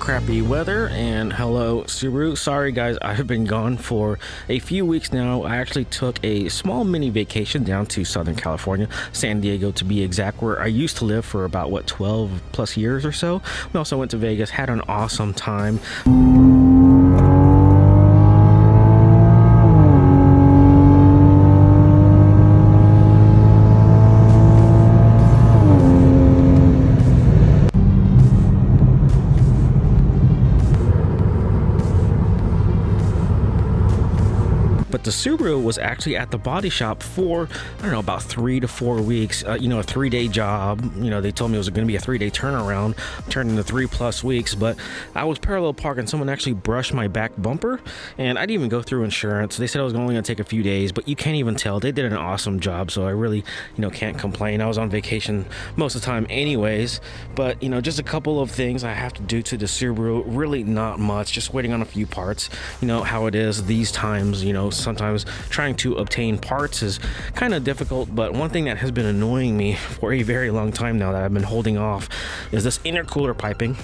crappy weather, and hello Subaru. Sorry guys, I've been gone for a few weeks now. I actually took a small mini vacation down to Southern California, San Diego to be exact, where I used to live for about 12 plus years or so. We also went to Vegas, had an awesome time. But the Subaru was actually at the body shop for, I don't know, about 3 to 4 weeks. A 3-day job. They told me it was going to be a 3-day turnaround, turned into 3+ weeks. But I was parallel parking. Someone actually brushed my back bumper, and I didn't even go through insurance. They said it was only going to take a few days, but you can't even tell. They did an awesome job, so I really, can't complain. I was on vacation most of the time anyways. But, just a couple of things I have to do to the Subaru. Really not much, just waiting on a few parts. How it is these times, sometimes trying to obtain parts is kind of difficult. But one thing that has been annoying me for a very long time now that I've been holding off is this intercooler piping.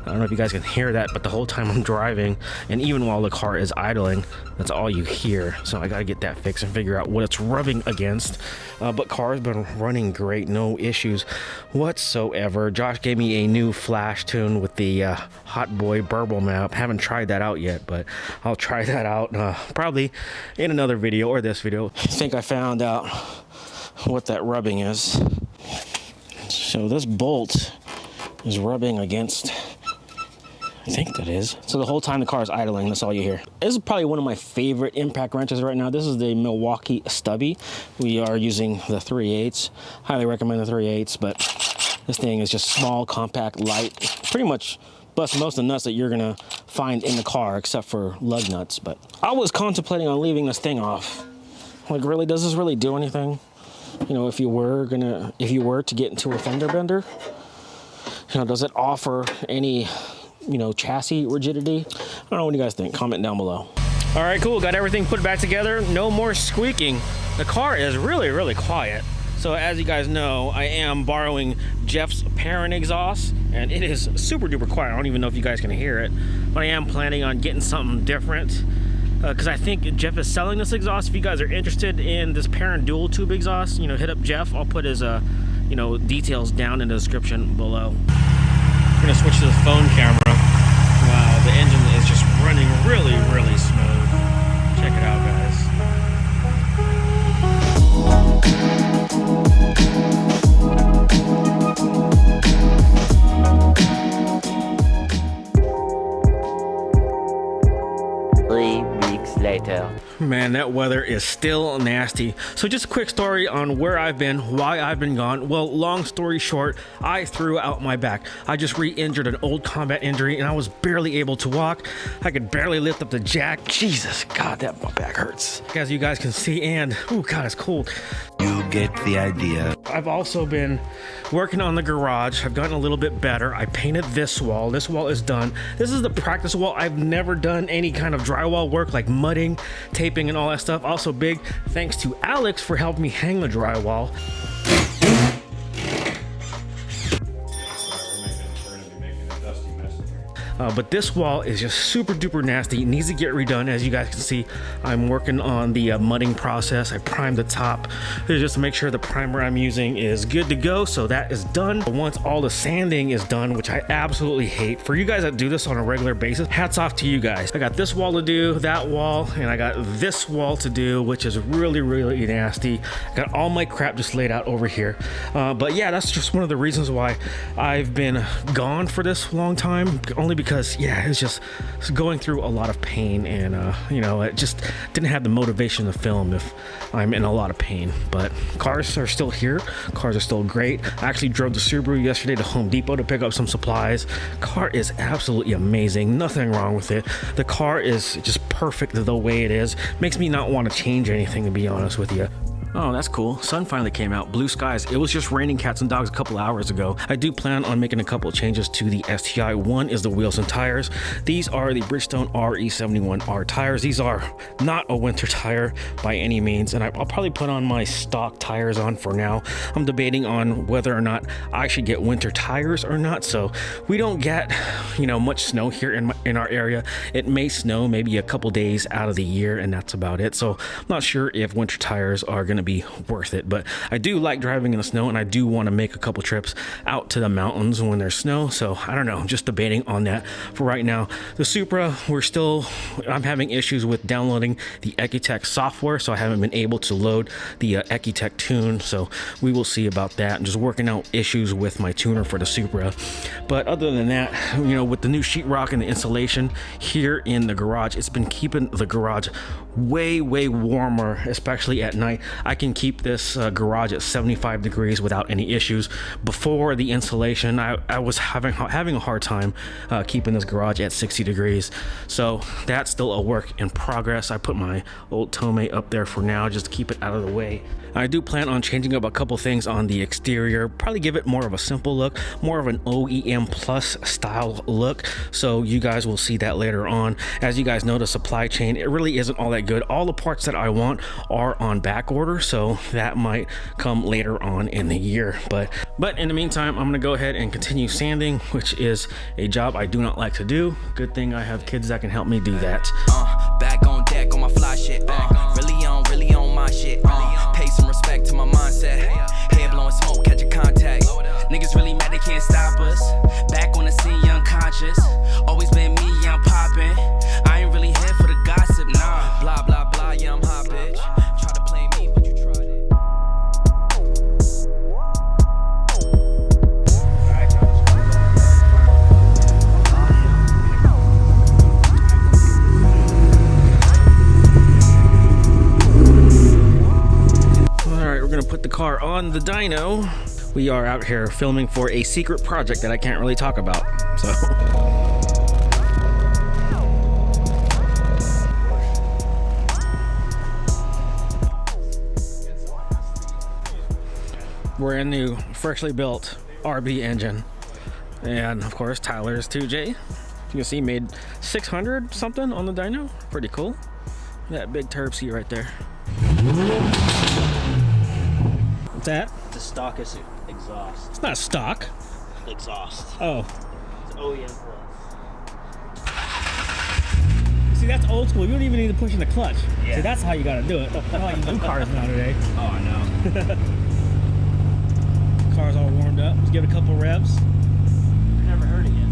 I don't know if you guys can hear that, but the whole time I'm driving, and even while the car is idling, that's all you hear. So I gotta get that fixed and figure out what it's rubbing against. But car's been running great, no issues whatsoever. Josh gave me a new flash tune with the Hot Boy Burble map. Haven't tried that out yet, but I'll try that out probably in another video or this video. I think I found out what that rubbing is. So this bolt is rubbing against, I think that is. So the whole time the car is idling, that's all you hear. This is probably one of my favorite impact wrenches right now. This is the Milwaukee Stubby. We are using the 3/8. Highly recommend the 3/8, but this thing is just small, compact, light. Pretty much busts most of the nuts that you're gonna find in the car, except for lug nuts. But I was contemplating on leaving this thing off. Like, really, does this really do anything? If you were to get into a fender bender, does it offer any chassis rigidity? I don't know, what do you guys think? Comment down below. All right, cool, got everything put back together. No more squeaking. The car is really quiet. So as you guys know, I am borrowing Jeff's parent exhaust, and it is super duper quiet. I don't even know if you guys can hear it, but I am planning on getting something different because I think Jeff is selling this exhaust. If you guys are interested in this parent dual tube exhaust, hit up Jeff. I'll put his details down in the description below. We're gonna switch to the phone camera. Wow, the engine is just running really smooth. Check it out, guys. Later. Man, that weather is still nasty. So just a quick story on where I've been, why I've been gone. Well, long story short, I threw out my back. I just re-injured an old combat injury, and I was barely able to walk. I could barely lift up the jack. Jesus, God, that my back hurts. As you guys can see, and oh God, it's cold. You get the idea. I've also been working on the garage. I've gotten a little bit better. I painted this wall. This wall is done. This is the practice wall. I've never done any kind of drywall work like mudding, taping, and all that stuff. Also big thanks to Alex for helping me hang the drywall. But this wall is just super duper nasty. It needs to get redone. As you guys can see, I'm working on the mudding process. I primed the top just to make sure the primer I'm using is good to go. So that is done. Once all the sanding is done, which I absolutely hate, for you guys that do this on a regular basis, hats off to you guys. I got this wall to do, that wall, and I got this wall to do, which is really nasty. I got all my crap just laid out over here. But yeah, that's just one of the reasons why I've been gone for this long time, only because it's just going through a lot of pain, and it just didn't have the motivation to film if I'm in a lot of pain. But cars are still here. Cars are still great. I actually drove the Subaru yesterday to Home Depot to pick up some supplies. Car is absolutely amazing. Nothing wrong with it. The car is just perfect the way it is. Makes me not want to change anything, to be honest with you. Oh, that's cool. Sun finally came out. Blue skies. It was just raining cats and dogs a couple hours ago. I do plan on making a couple of changes to the STI. One is the wheels and tires. These are the Bridgestone RE71R tires. These are not a winter tire by any means, and I'll probably put on my stock tires on for now. I'm debating on whether or not I should get winter tires or not. So we don't get, much snow here in our area. It may snow maybe a couple days out of the year, and that's about it. So I'm not sure if winter tires are going to be worth it, but I do like driving in the snow, and I do want to make a couple trips out to the mountains when there's snow. So I don't know, I'm just debating on that for right now. The Supra, I'm having issues with downloading the Ecotech software, so I haven't been able to load the Ecotech tune, so we will see about that. I'm just working out issues with my tuner for the Supra. But other than that, with the new sheetrock and the insulation here in the garage, it's been keeping the garage way warmer, especially at night. I can keep this garage at 75 degrees without any issues. Before the insulation, I was having a hard time keeping this garage at 60 degrees. So that's still a work in progress. I put my old Tomei up there for now just to keep it out of the way. I do plan on changing up a couple things on the exterior, probably give it more of a simple look, more of an OEM Plus style look. So you guys will see that later on. As you guys know, the supply chain, it really isn't all that good. All the parts that I want are on back order, so that might come later on in the year. But in the meantime, I'm gonna go ahead and continue sanding, which is a job I do not like to do. Good thing I have kids that can help me do that. Back on deck on my fly shit. Really on my shit. Pay some respect to my mindset. Head blowing smoke, catch a contact. Niggas really mad they can't stop us. Back on the scene, young conscious. Always been me, yeah, I'm poppin'. I ain't really here for the gossip, nah. Blah blah blah, yeah, I'm hot, bitch. Try to play me, but you tried it. Alright, we're gonna put the car on the dyno. We are out here filming for a secret project that I can't really talk about, so. Brand new, freshly built RB engine. And of course, Tyler's 2J. You can see made 600 something on the dyno. Pretty cool. That big turb seat right there. What's that? The stock is exhaust. It's not stock. Exhaust. Oh. It's OEM Plus. See, that's old school. You don't even need to push in the clutch. Yeah. See, that's how you gotta do it. Not like new cars nowadays. Oh, I know. Car's all warmed up. Let's give it a couple revs. I never heard it yet.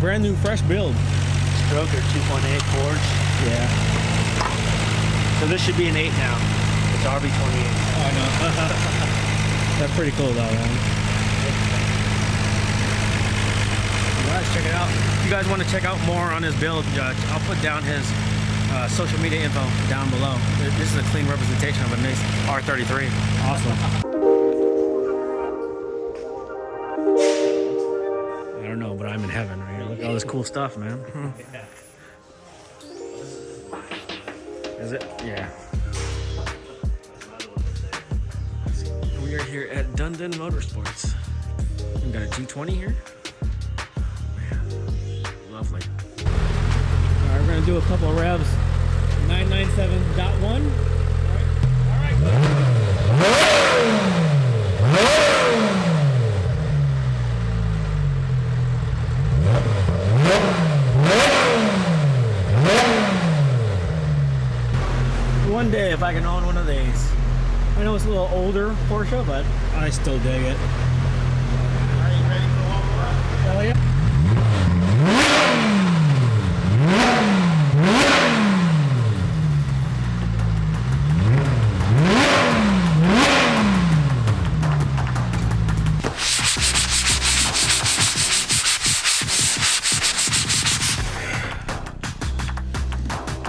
Brand new, fresh build. Stroker 2.8 Forge. Yeah. So this should be an 8 now. It's RB28. Oh, I know. That's pretty cool, though, man. You guys, check it out. If you guys want to check out more on his build, I'll put down his social media info down below. This is a clean representation of a nice R33. Awesome. I don't know, but I'm in heaven right here. Look at all this cool stuff, man. Is it? Yeah. We are here at Dundon Motorsports. We got a G20 here. Man, lovely. All right, we're gonna do a couple of revs. 997.1. All right. One day, if I can own one of these. I know it's a little older Porsche, but I still dig it. Are you ready for one more? Hell yeah.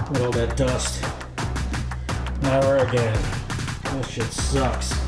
Look at all that dust. Never again. This shit sucks.